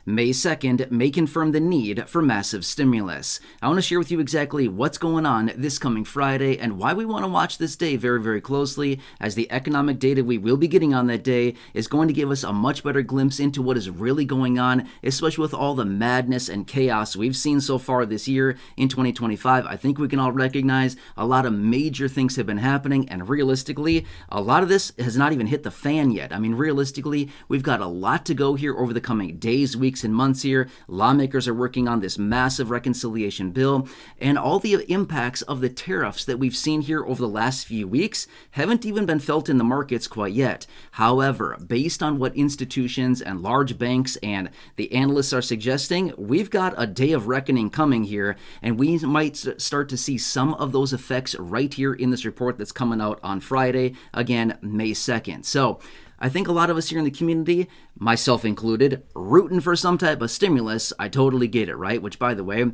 May 2nd may confirm the need for massive stimulus. I want to share with you exactly what's going on this coming Friday and why we want to watch this day very, very closely, as the economic data we will be getting on that day is going to give us a much better glimpse into what is really going on, especially with all the madness and chaos we've seen so far this year in 2025. I think we can all recognize a lot of major things have been happening, and realistically, a lot of this has not even hit the fan yet. I mean, realistically, we've got a lot to go here over the coming days, weeks, and months here. Lawmakers are working on this massive reconciliation bill, and all the impacts of the tariffs that we've seen here over the last few weeks haven't even been felt in the markets quite yet. However, based on what institutions and large banks and the analysts are suggesting, we've got a day of reckoning coming here, and we might start to see some of those effects right here in this report that's coming out on Friday, again, May 2nd. So I think a lot of us here in the community, myself included, rooting for some type of stimulus. I totally get it, right? Which, by the way,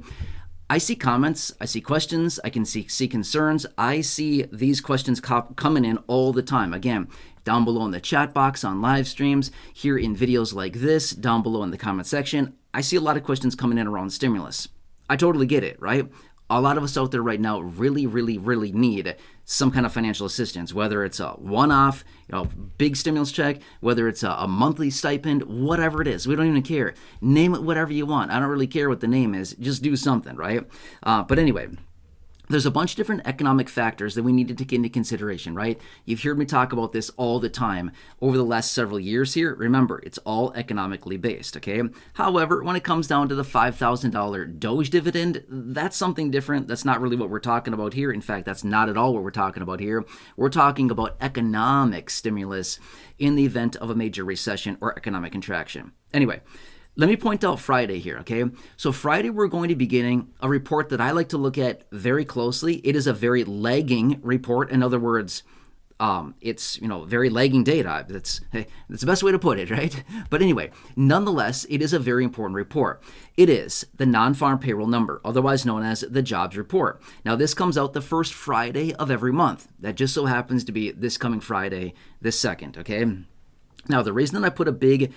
I see comments, I see questions, I can see concerns. I see these questions coming in all the time. Again, down below in the chat box, on live streams, here in videos like this, down below in the comment section, I see a lot of questions coming in around stimulus. I totally get it, right? A lot of us out there right now really, really, really need some kind of financial assistance, whether it's a one-off, big stimulus check, whether it's a monthly stipend, whatever it is. We don't even care. Name it whatever you want. I don't really care what the name is. Just do something, right? But anyway, there's a bunch of different economic factors that we need to take into consideration, right? You've heard me talk about this all the time over the last several years here. Remember, it's all economically based, okay? However, when it comes down to the $5,000 Doge dividend, that's something different. That's not really what we're talking about here. In fact, that's not at all what we're talking about here. We're talking about economic stimulus in the event of a major recession or economic contraction. Anyway, let me point out Friday here, okay? So Friday, we're going to be getting a report that I like to look at very closely. It is a very lagging report. In other words, it's, very lagging data. That's the best way to put it, right? But anyway, nonetheless, it is a very important report. It is the non-farm payroll number, otherwise known as the jobs report. Now, this comes out the first Friday of every month. That just so happens to be this coming Friday, this 2nd, okay? Now, the reason that I put a big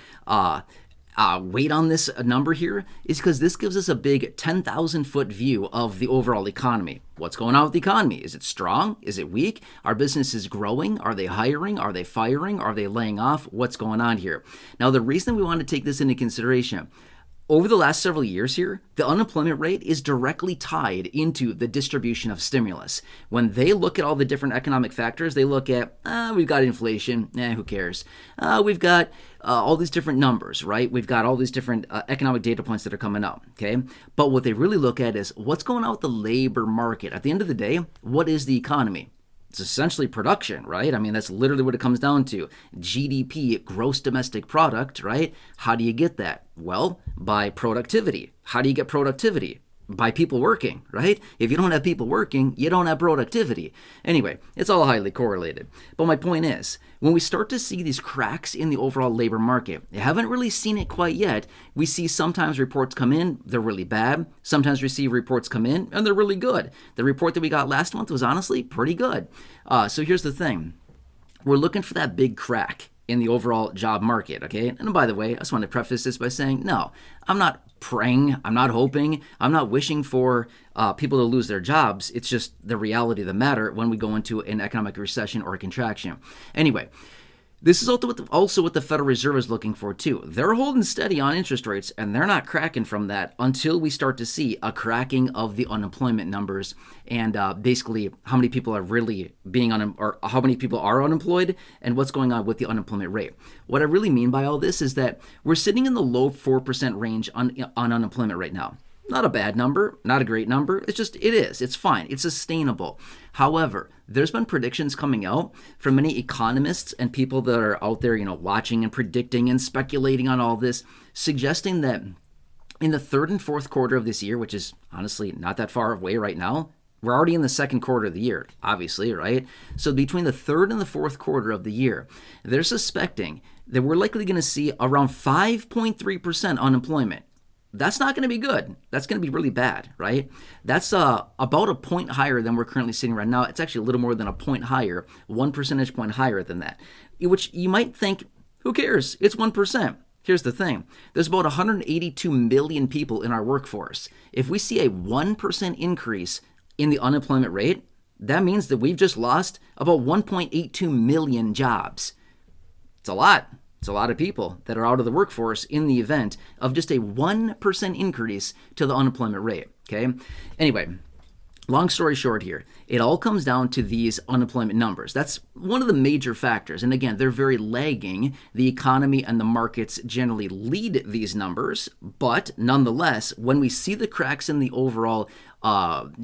weight on this number here is because this gives us a big 10,000-foot view of the overall economy. What's going on with the economy? Is it strong? Is it weak? Are businesses growing? Are they hiring? Are they firing? Are they laying off? What's going on here? Now, the reason we want to take this into consideration, over the last several years here, the unemployment rate is directly tied into the distribution of stimulus. When they look at all the different economic factors, they look at, we've got inflation, who cares? We've got all these different numbers, right? We've got all these different economic data points that are coming out, okay? But what they really look at is what's going on with the labor market. At the end of the day, what is the economy? It's essentially production, right? I mean, that's literally what it comes down to. GDP, gross domestic product, right? How do you get that? Well, by productivity. How do you get productivity? By people working, right? If you don't have people working, you don't have productivity. Anyway, it's all highly correlated. But my point is, when we start to see these cracks in the overall labor market, you haven't really seen it quite yet. We see sometimes reports come in, they're really bad. Sometimes we see reports come in, and they're really good. The report that we got last month was honestly pretty good. So here's the thing. We're looking for that big crack in the overall job market, okay? And by the way, I just want to preface this by saying, no, I'm not praying, I'm not hoping, I'm not wishing for people to lose their jobs. It's just the reality of the matter when we go into an economic recession or a contraction. Anyway, this is also what the Federal Reserve is looking for too. They're holding steady on interest rates, and they're not cracking from that until we start to see a cracking of the unemployment numbers and basically how many people are really or how many people are unemployed and what's going on with the unemployment rate. What I really mean by all this is that we're sitting in the low 4% range on unemployment right now. Not a bad number, not a great number. It is. It's fine. It's sustainable. However, there's been predictions coming out from many economists and people that are out there, watching and predicting and speculating on all this, suggesting that in the third and fourth quarter of this year, which is honestly not that far away right now, we're already in the second quarter of the year, obviously, right? So between the third and the fourth quarter of the year, they're suspecting that we're likely going to see around 5.3% unemployment. That's not going to be good. That's going to be really bad, right? That's about a point higher than we're currently sitting right now. It's actually a little more than a point higher, 1 percentage point higher than that, which you might think, who cares? It's 1%. Here's the thing. There's about 182 million people in our workforce. If we see a 1% increase in the unemployment rate, that means that we've just lost about 1.82 million jobs. It's a lot. It's a lot of people that are out of the workforce in the event of just a 1% increase to the unemployment rate, okay? Anyway, long story short here, it all comes down to these unemployment numbers. That's one of the major factors. And again, they're very lagging. The economy and the markets generally lead these numbers. But nonetheless, when we see the cracks in the overall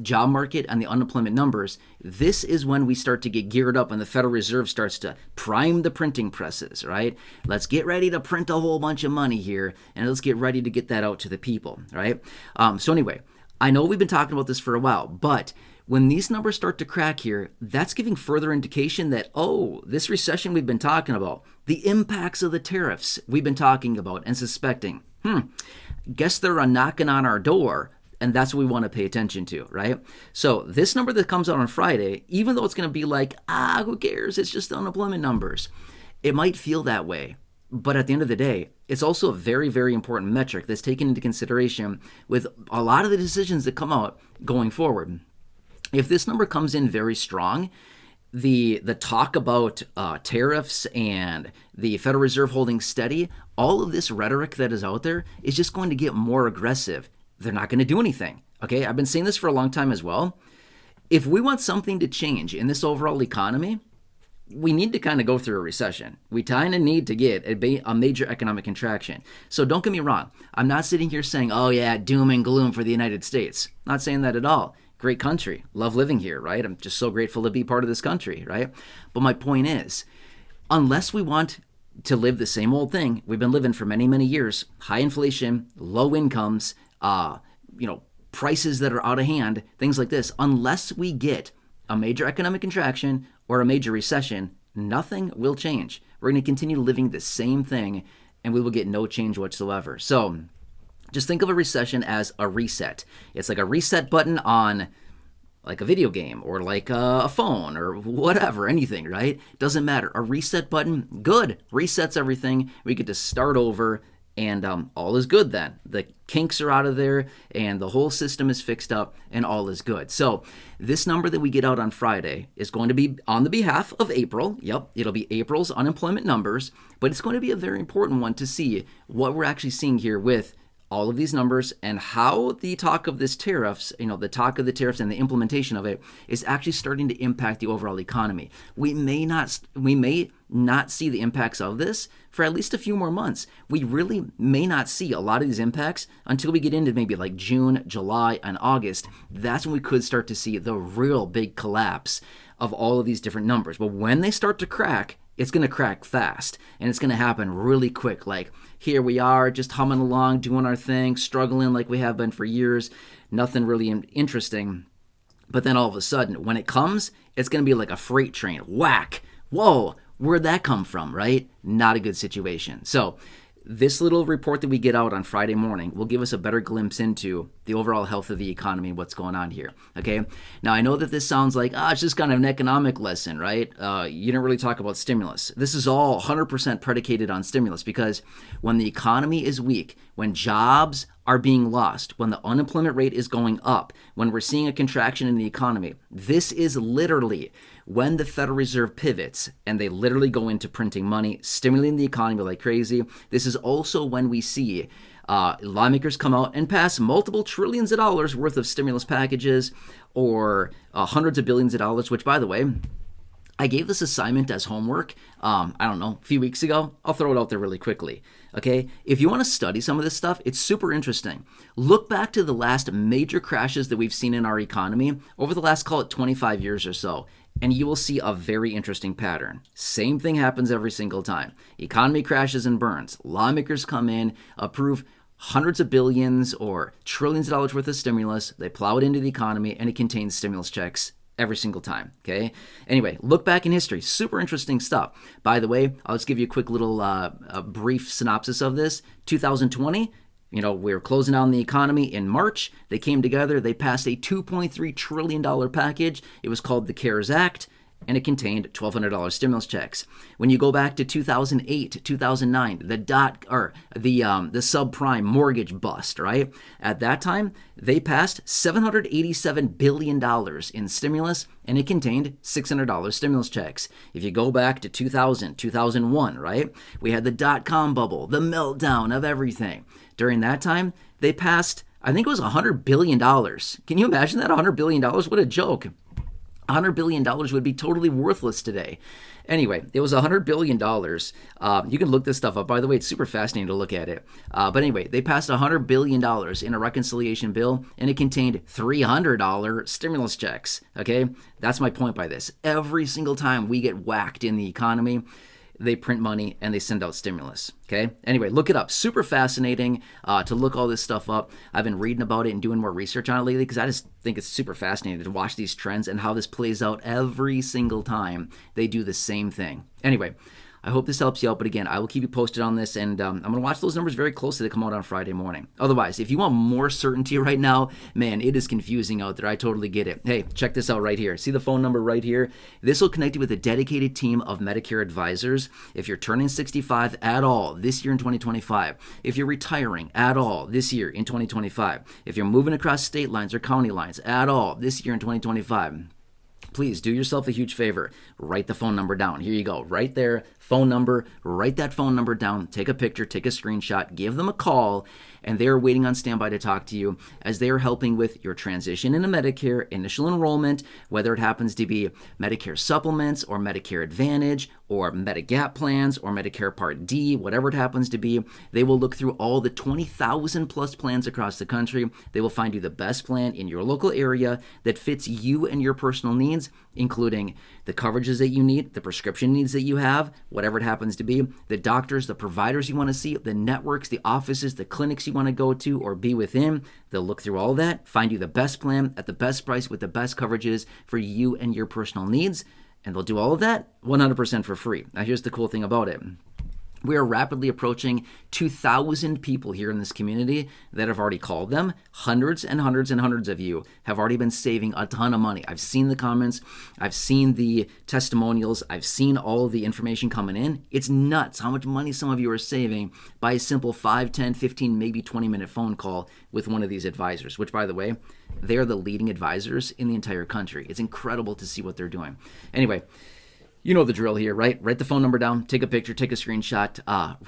job market and the unemployment numbers, this is when we start to get geared up and the Federal Reserve starts to prime the printing presses, right? Let's get ready to print a whole bunch of money here, and let's get ready to get that out to the people, right? So anyway, I know we've been talking about this for a while, but when these numbers start to crack here, that's giving further indication that, oh, this recession we've been talking about, the impacts of the tariffs we've been talking about and suspecting, guess they're knocking on our door, and that's what we want to pay attention to, right? So this number that comes out on Friday, even though it's going to be like, who cares? It's just the unemployment numbers. It might feel that way. But at the end of the day, it's also a very, very important metric that's taken into consideration with a lot of the decisions that come out going forward. If this number comes in very strong, the talk about tariffs and the Federal Reserve holding steady, all of this rhetoric that is out there is just going to get more aggressive. They're not going to do anything. Okay, I've been saying this for a long time as well. If we want something to change in this overall economy, we need to kind of go through a recession. We kind of need to get a major economic contraction. So don't get me wrong. I'm not sitting here saying, oh yeah, doom and gloom for the United States. Not saying that at all. Great country. Love living here, right? I'm just so grateful to be part of this country, right? But my point is, unless we want to live the same old thing we've been living for many, many years, high inflation, low incomes, prices that are out of hand, things like this, unless we get a major economic contraction or a major recession, nothing will change. We're going to continue living the same thing and we will get no change whatsoever. So just think of a recession as a reset. It's like a reset button on like a video game or like a phone or whatever, anything, right? Doesn't matter. A reset button, good, resets everything. We get to start over and all is good then. The kinks are out of there and the whole system is fixed up and all is good. So this number that we get out on Friday is going to be on the behalf of April. Yep, it'll be April's unemployment numbers, but it's going to be a very important one to see what we're actually seeing here with all of these numbers and how the talk of this tariffs, the talk of the tariffs and the implementation of it is actually starting to impact the overall economy. We may not see the impacts of this for at least a few more months. We really may not see a lot of these impacts until we get into maybe like June, July, and August. That's when we could start to see the real big collapse of all of these different numbers. But when they start to crack, it's going to crack fast and it's going to happen really quick. Like here we are just humming along, doing our thing, struggling like we have been for years. Nothing really interesting. But then all of a sudden, when it comes, it's going to be like a freight train. Whack. Whoa. Where'd that come from, right? Not a good situation. So this little report that we get out on Friday morning will give us a better glimpse into the overall health of the economy and what's going on here, okay? Now, I know that this sounds like, it's just kind of an economic lesson, right? You didn't really talk about stimulus. This is all 100% predicated on stimulus because when the economy is weak, when jobs are being lost, when the unemployment rate is going up, when we're seeing a contraction in the economy, this is literally when the Federal Reserve pivots and they literally go into printing money, stimulating the economy like crazy. This is also when we see lawmakers come out and pass multiple trillions of dollars worth of stimulus packages or hundreds of billions of dollars, which, by the way, I gave this assignment as homework, a few weeks ago. I'll throw it out there really quickly, okay? If you want to study some of this stuff, it's super interesting. Look back to the last major crashes that we've seen in our economy over the last, call it 25 years or so, and you will see a very interesting pattern. Same thing happens every single time. Economy crashes and burns. Lawmakers come in, approve hundreds of billions or trillions of dollars worth of stimulus. They plow it into the economy, and it contains stimulus checks every single time, okay? Anyway, look back in history. Super interesting stuff. By the way, I'll just give you a quick little a brief synopsis of this. 2020, we were closing down the economy in March. They came together. They passed a $2.3 trillion package. It was called the CARES Act. and it contained $1,200 stimulus checks. When you go back to 2008, 2009, the subprime mortgage bust, right? At that time, they passed $787 billion in stimulus, and it contained $600 stimulus checks. If you go back to 2000, 2001, right? We had the dot-com bubble, the meltdown of everything. During that time, they passed, I think it was $100 billion. Can you imagine that? $100 billion? What a joke. $100 billion would be totally worthless today. Anyway, it was $100 billion. You can look this stuff up. By the way, it's super fascinating to look at it. But anyway, they passed $100 billion in a reconciliation bill, and it contained $300 stimulus checks. Okay? That's my point by this. Every single time we get whacked in the economy, they print money and they send out stimulus. Okay? Anyway, look it up. Super fascinating to look all this stuff up. I've been reading about it and doing more research on it lately because I just think it's super fascinating to watch these trends and how this plays out every single time they do the same thing. Anyway, I hope this helps you out, but again, I will keep you posted on this, and I'm going to watch those numbers very closely. They come out on Friday morning. Otherwise, if you want more certainty right now, man, it is confusing out there. I totally get it. Hey, check this out right here. See the phone number right here? This will connect you with a dedicated team of Medicare advisors. If you're turning 65 at all this year in 2025, if you're retiring at all this year in 2025, if you're moving across state lines or county lines at all this year in 2025, please do yourself a huge favor. Write the phone number down. Here you go. Right there. Phone number. Write that phone number down. Take a picture. Take a screenshot. Give them a call. And they're waiting on standby to talk to you as they are helping with your transition into Medicare, initial enrollment, whether it happens to be Medicare supplements or Medicare Advantage or Medigap plans or Medicare Part D, whatever it happens to be. They will look through all the 20,000 plus plans across the country. They will find you the best plan in your local area that fits you and your personal needs, including the coverages that you need, the prescription needs that you have, whatever it happens to be, the doctors, the providers you want to see, the networks, the offices, the clinics you want to go to or be within. They'll look through all that, find you the best plan at the best price with the best coverages for you and your personal needs, and they'll do all of that 100% for free. Now, here's the cool thing about it. We are rapidly approaching 2,000 people here in this community that have already called them. Hundreds and hundreds and hundreds of you have already been saving a ton of money. I've seen the comments. I've seen the testimonials. I've seen all of the information coming in. It's nuts how much money some of you are saving by a simple 5, 10, 15, maybe 20-minute phone call with one of these advisors, which, by the way, they are the leading advisors in the entire country. It's incredible to see what they're doing. Anyway, you know the drill here, right? Write the phone number down, take a picture, take a screenshot,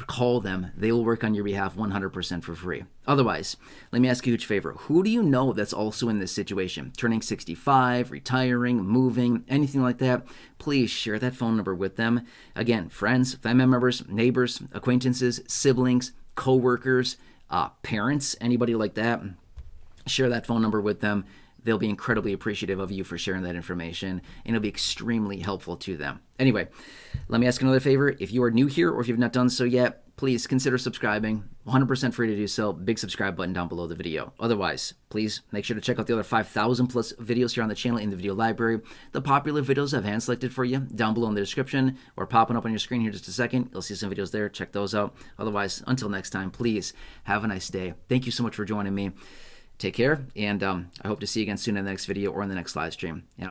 call them. They will work on your behalf 100% for free. Otherwise, let me ask you a huge favor. Who do you know that's also in this situation? Turning 65, retiring, moving, anything like that? Please share that phone number with them. Again, friends, family members, neighbors, acquaintances, siblings, coworkers, parents, anybody like that. Share that phone number with them. They'll be incredibly appreciative of you for sharing that information, and it'll be extremely helpful to them. Anyway, let me ask another favor. If you are new here or if you've not done so yet, please consider subscribing. 100% free to do so. Big subscribe button down below the video. Otherwise, please make sure to check out the other 5,000 plus videos here on the channel in the video library. The popular videos I've hand selected for you down below in the description or popping up on your screen here in just a second. You'll see some videos there. Check those out. Otherwise, until next time, please have a nice day. Thank you so much for joining me. Take care, and I hope to see you again soon in the next video or in the next live stream. Yeah.